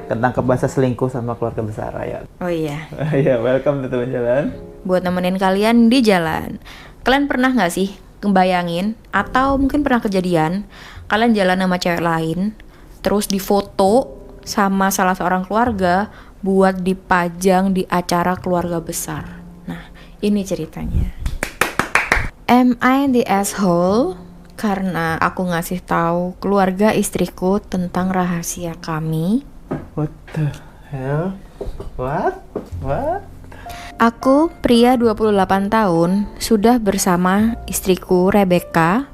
ketangkep bahasa selingkuh sama keluarga besar ya. Oh iya. Ya, welcome to teman jalan. Buat nemenin kalian di jalan. Kalian pernah nggak sih ngebayangin atau mungkin pernah kejadian kalian jalan sama cewek lain, terus difoto sama salah seorang keluarga buat dipajang di acara keluarga besar. Nah, ini ceritanya. Am I the asshole? Karena aku ngasih tahu keluarga istriku tentang rahasia kami. What the hell? What? Aku, pria 28 tahun, sudah bersama istriku Rebecca,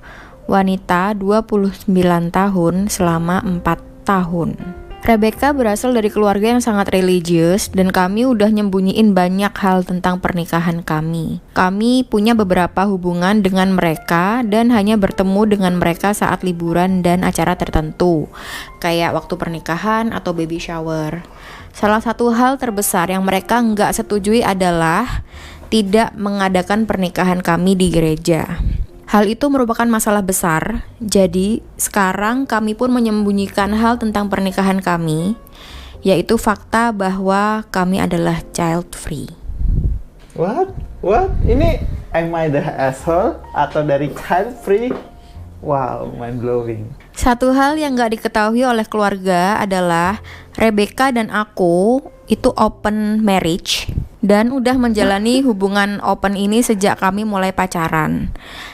wanita 29 tahun selama 4 tahun. Rebecca berasal dari keluarga yang sangat religius dan kami udah nyembunyiin banyak hal tentang pernikahan kami. Kami punya beberapa hubungan dengan mereka dan hanya bertemu dengan mereka saat liburan dan acara tertentu, kayak waktu pernikahan atau baby shower. Salah satu hal terbesar yang mereka nggak setujui adalah tidak mengadakan pernikahan kami di gereja. Hal itu merupakan masalah besar, jadi sekarang kami pun menyembunyikan hal tentang pernikahan kami, yaitu fakta bahwa kami adalah child free. What? Ini am I the asshole atau dari child free? Wow, mind blowing. Satu hal yang gak diketahui oleh keluarga adalah Rebecca dan aku itu open marriage dan udah menjalani hubungan open ini sejak kami mulai pacaran.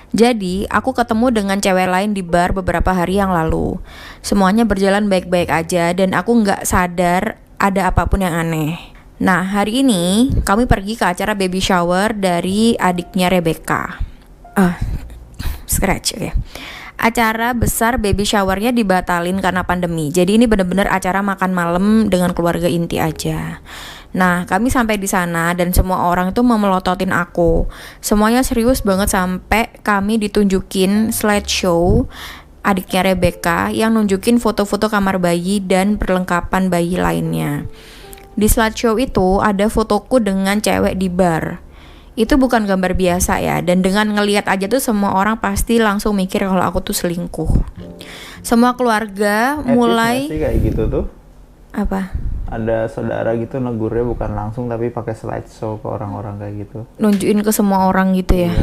Jadi, aku ketemu dengan cewek lain di bar beberapa hari yang lalu. Semuanya berjalan baik-baik aja dan aku gak sadar ada apapun yang aneh. Nah, hari ini kami pergi ke acara baby shower dari adiknya Rebecca. Scratch, oke. Acara besar baby showernya dibatalin karena pandemi. Jadi ini benar-benar acara makan malam dengan keluarga inti aja. Nah, kami sampai di sana dan semua orang itu memelototin aku. Semuanya serius banget sampai kami ditunjukin slideshow adiknya Rebecca yang nunjukin foto-foto kamar bayi dan perlengkapan bayi lainnya. Di slideshow itu ada fotoku dengan cewek di bar. Itu bukan gambar biasa ya, dan dengan ngelihat aja tuh semua orang pasti langsung mikir kalau aku tuh selingkuh. Semua keluarga mulai sih kayak gitu tuh. Apa? Ada saudara gitu negurnya bukan langsung tapi pakai slideshow ke orang-orang kayak gitu. Nunjukin ke semua orang gitu ya.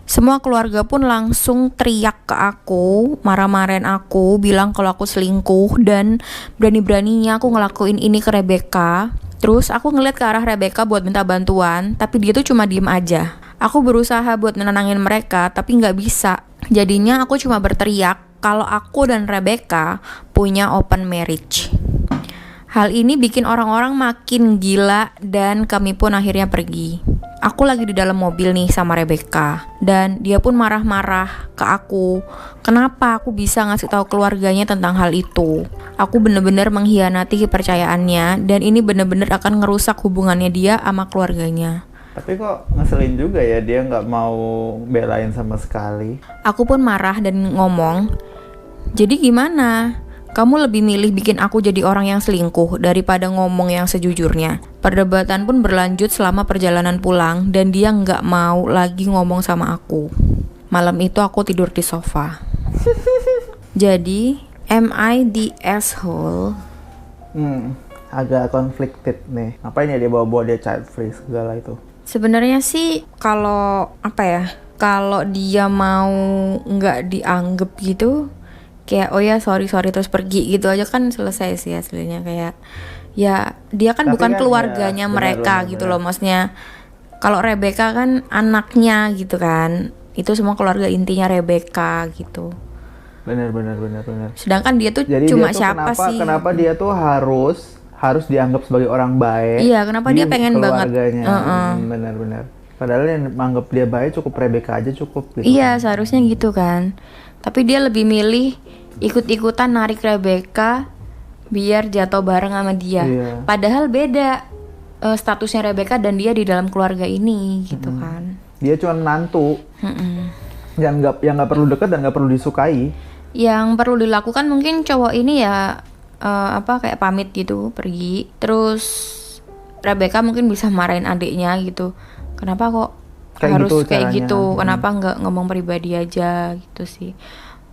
Semua keluarga pun langsung teriak ke aku, marah-marahin aku, bilang kalau aku selingkuh dan berani-beraninya aku ngelakuin ini ke Rebecca. Terus aku ngeliat ke arah Rebecca buat minta bantuan, tapi dia tuh cuma diem aja. Aku berusaha buat nenangin mereka, tapi nggak bisa. Jadinya aku cuma berteriak kalau aku dan Rebecca punya open marriage. Hal ini bikin orang-orang makin gila dan kami pun akhirnya pergi. Aku lagi di dalam mobil nih sama Rebecca dan dia pun marah-marah ke aku. Kenapa aku bisa ngasih tahu keluarganya tentang hal itu? Aku bener-bener mengkhianati kepercayaannya dan ini bener-bener akan ngerusak hubungannya dia sama keluarganya. Tapi kok ngeselin juga ya dia nggak mau belain sama sekali. Aku pun marah dan ngomong, jadi gimana? Kamu lebih milih bikin aku jadi orang yang selingkuh daripada ngomong yang sejujurnya. Perdebatan pun berlanjut selama perjalanan pulang dan dia nggak mau lagi ngomong sama aku. Malam itu aku tidur di sofa. Jadi, am I the asshole? Agak conflicted nih. Ngapain ya dia bawa-bawa dia child free segala itu? Sebenarnya sih kalau kalau dia mau nggak dianggap gitu, kayak oh ya sorry terus pergi gitu aja kan selesai sih hasilnya. Kayak ya dia kan tapi bukan kan keluarganya ya, mereka benar. gitu loh, maksudnya kalau Rebecca kan anaknya gitu kan, itu semua keluarga intinya Rebecca gitu. Benar. Sedangkan dia tuh Jadi cuma dia tuh siapa sih? kenapa dia tuh harus dianggap sebagai orang baik? Iya, kenapa dia pengen banget? Benar. Padahal yang menganggap dia baik cukup Rebecca aja cukup gitu. Iya, seharusnya gitu kan. Tapi dia lebih milih ikut-ikutan narik Rebecca biar jatuh bareng sama dia. Iya. Padahal beda statusnya Rebecca dan dia di dalam keluarga ini gitu kan. Dia cuma menantu. Yang nggak perlu dekat dan nggak perlu disukai. Yang perlu dilakukan mungkin cowok ini ya kayak pamit gitu, pergi. Terus Rebecca mungkin bisa marahin adiknya gitu. Kenapa kok harus gitu kayak caranya. gitu? Kenapa nggak ngomong pribadi aja gitu sih?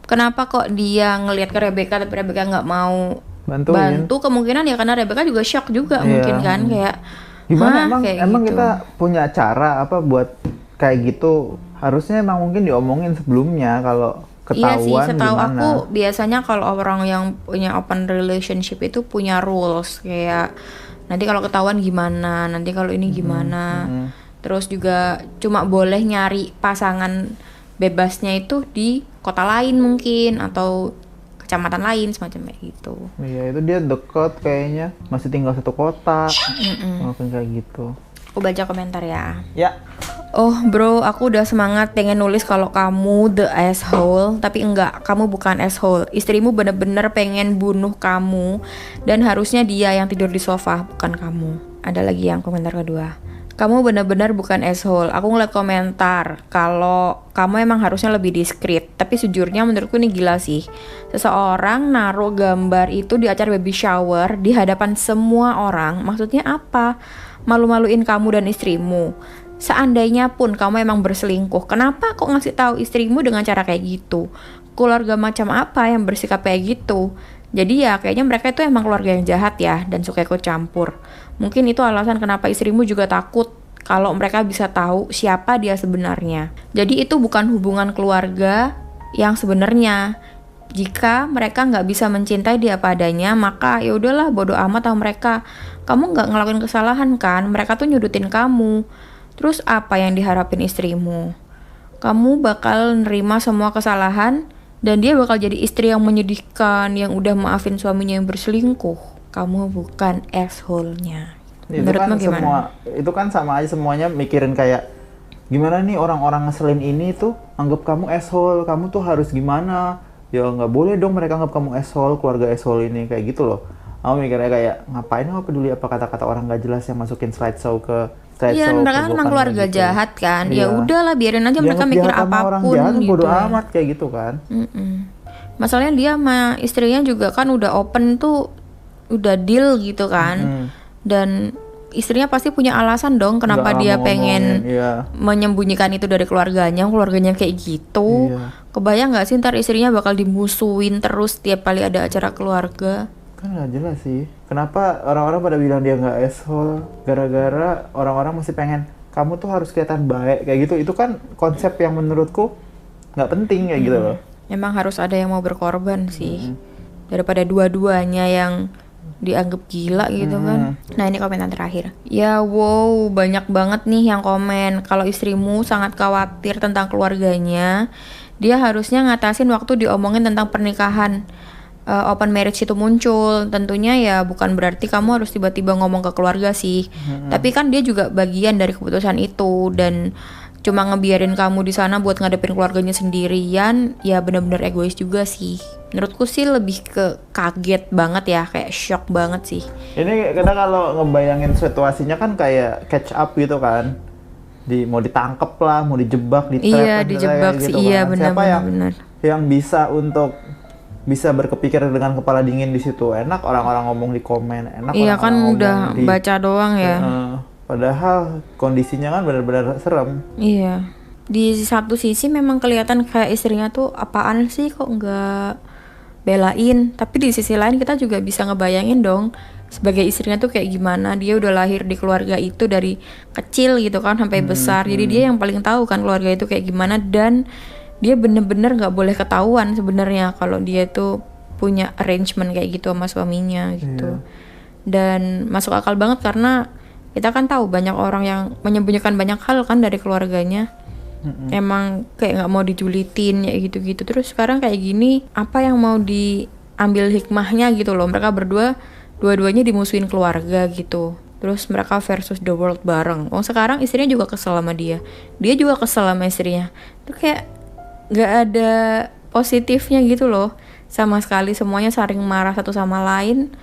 Kenapa kok dia ngelihat ke Rebecca tapi Rebecca nggak mau bantuin. bantu, kemungkinan ya karena Rebecca juga shock juga Iya. mungkin kan, kayak Gimana "Hah?" emang kayak emang gitu. kita punya cara apa buat kayak gitu? Harusnya emang mungkin diomongin sebelumnya kalau Iya sih, ketahuan setahu gimana. aku biasanya kalau orang yang punya open relationship itu punya rules, kayak nanti kalau ketahuan gimana, nanti kalau ini gimana. Terus juga cuma boleh nyari pasangan bebasnya itu di kota lain mungkin atau kecamatan lain semacam kayak gitu. Iya, itu dia deket kayaknya, masih tinggal satu kota. Mungkin kayak gitu. Aku baca komentar ya. Ya, Oh bro, aku udah semangat pengen nulis kalau kamu the asshole, tapi enggak, kamu bukan asshole. Istrimu bener-bener pengen bunuh kamu, dan harusnya dia yang tidur di sofa, bukan kamu. Ada lagi yang komentar kedua. Kamu bener-bener bukan asshole. Aku ngeliat komentar kalau kamu emang harusnya lebih diskret, tapi sejujurnya menurutku ini gila sih. Seseorang naruh gambar itu di acara baby shower di hadapan semua orang, maksudnya apa? Malu-maluin kamu dan istrimu. Seandainya pun kamu emang berselingkuh, kenapa kok ngasih tahu istrimu dengan cara kayak gitu? Keluarga macam apa yang bersikap kayak gitu? Jadi ya kayaknya mereka itu emang keluarga yang jahat ya dan suka ikut campur. Mungkin itu alasan kenapa istrimu juga takut kalau mereka bisa tahu siapa dia sebenarnya. Jadi itu bukan hubungan keluarga yang sebenarnya. Jika mereka nggak bisa mencintai dia padanya, maka ya udahlah bodo amat sama mereka. Kamu nggak ngelakuin kesalahan kan? Mereka tuh nyudutin kamu. Terus apa yang diharapin istrimu? Kamu bakal nerima semua kesalahan dan dia bakal jadi istri yang menyedihkan, yang udah maafin suaminya yang berselingkuh. Kamu bukan asshole-nya. itu kan Menurutmu gimana? itu kan sama aja semuanya mikirin kayak gimana nih orang-orang ngeselin ini tuh anggap kamu asshole, kamu tuh harus gimana? Ya nggak boleh dong mereka anggap kamu asshole, keluarga asshole ini kayak gitu loh. Aku mikirnya kayak ngapain aku peduli apa kata-kata orang nggak jelas yang masukin slideshow Iya, mereka kan emang keluarga gitu. jahat kan. Ya Iya. udahlah, biarin aja mereka Dianggap mikir jahat sama orang apapun jahat, gitu. bodo amat kayak gitu kan. Masalahnya dia sama istrinya juga kan udah open tuh, udah deal gitu kan. Dan istrinya pasti punya alasan dong kenapa Nggak dia mau pengen ngomongin, iya. menyembunyikan itu dari keluarganya kayak gitu. Iya. Kebayang nggak sih ntar istrinya bakal dimusuhin terus tiap kali ada acara keluarga? Kan nggak jelas sih. Kenapa orang-orang pada bilang dia nggak asshole? Gara-gara orang-orang masih pengen kamu tuh harus kelihatan baik kayak gitu. Itu kan konsep yang menurutku nggak penting kayak gitu loh. Emang harus ada yang mau berkorban sih, daripada dua-duanya yang dianggap gila gitu kan. Nah ini komentar terakhir. Ya wow, banyak banget nih yang komen kalau istrimu sangat khawatir tentang keluarganya. Dia harusnya ngatasin waktu diomongin tentang pernikahan. Open marriage itu muncul, tentunya ya bukan berarti kamu harus tiba-tiba ngomong ke keluarga sih. Tapi kan dia juga bagian dari keputusan itu, dan cuma ngebiarin kamu di sana buat ngadepin keluarganya sendirian, ya benar-benar egois juga sih. Menurutku sih lebih ke kaget banget ya, kayak shock banget sih. Ini kadang kalau ngebayangin situasinya kan kayak catch up gitu kan. Mau ditangkep lah, mau dijebak, di trap. Iya, kan, dijebak kayak sih, gitu iya kan. benar. Siapa yang bisa untuk bisa berkepikir dengan kepala dingin di situ. Enak orang-orang ngomong di komen, enak Iya kan orang-orang udah ngomong di baca doang ya. padahal kondisinya kan benar-benar serem. Iya. Di satu sisi memang kelihatan kayak istrinya tuh apaan sih kok nggak belain. Tapi di sisi lain kita juga bisa ngebayangin dong sebagai istrinya tuh kayak gimana. Dia udah lahir di keluarga itu dari kecil gitu kan sampai besar. Jadi dia yang paling tahu kan keluarga itu kayak gimana, dan dia bener-bener nggak boleh ketahuan sebenarnya kalau dia tuh punya arrangement kayak gitu sama suaminya gitu. Dan masuk akal banget karena kita kan tahu banyak orang yang menyembunyikan banyak hal kan dari keluarganya. Emang kayak nggak mau dijulitin ya gitu-gitu. Terus sekarang kayak gini, apa yang mau diambil hikmahnya gitu loh. Mereka dua-duanya dimusuhin keluarga gitu. Terus mereka versus the world bareng. Oh sekarang istrinya juga kesel sama dia juga kesel sama istrinya. Itu kayak nggak ada positifnya gitu loh sama sekali. Semuanya saling marah satu sama lain,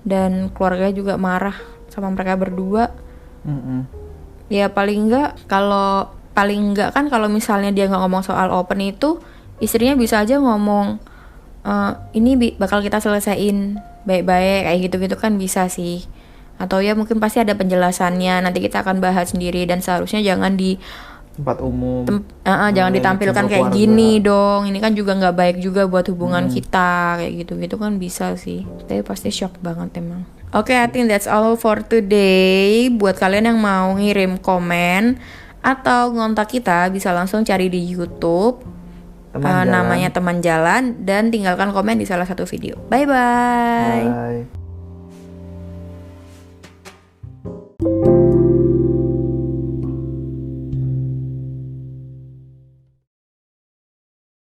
dan keluarga juga marah sama mereka berdua. Ya paling enggak kan kalau misalnya dia nggak ngomong soal open itu, istrinya bisa aja ngomong ini bakal kita selesaiin baik-baik kayak gitu-gitu kan bisa sih. Atau ya mungkin pasti ada penjelasannya, nanti kita akan bahas sendiri, dan seharusnya jangan tempat umum. Jangan Mulai ditampilkan kumpul kayak keluarga. gini dong. Ini kan juga nggak baik juga buat hubungan kita kayak gitu kan bisa sih. Tapi pasti shock banget emang. Oke, I think that's all for today. Buat kalian yang mau ngirim komen atau ngontak kita bisa langsung cari di YouTube. Teman jalan. Namanya Teman Jalan dan tinggalkan komen di salah satu video. Bye bye. Bye.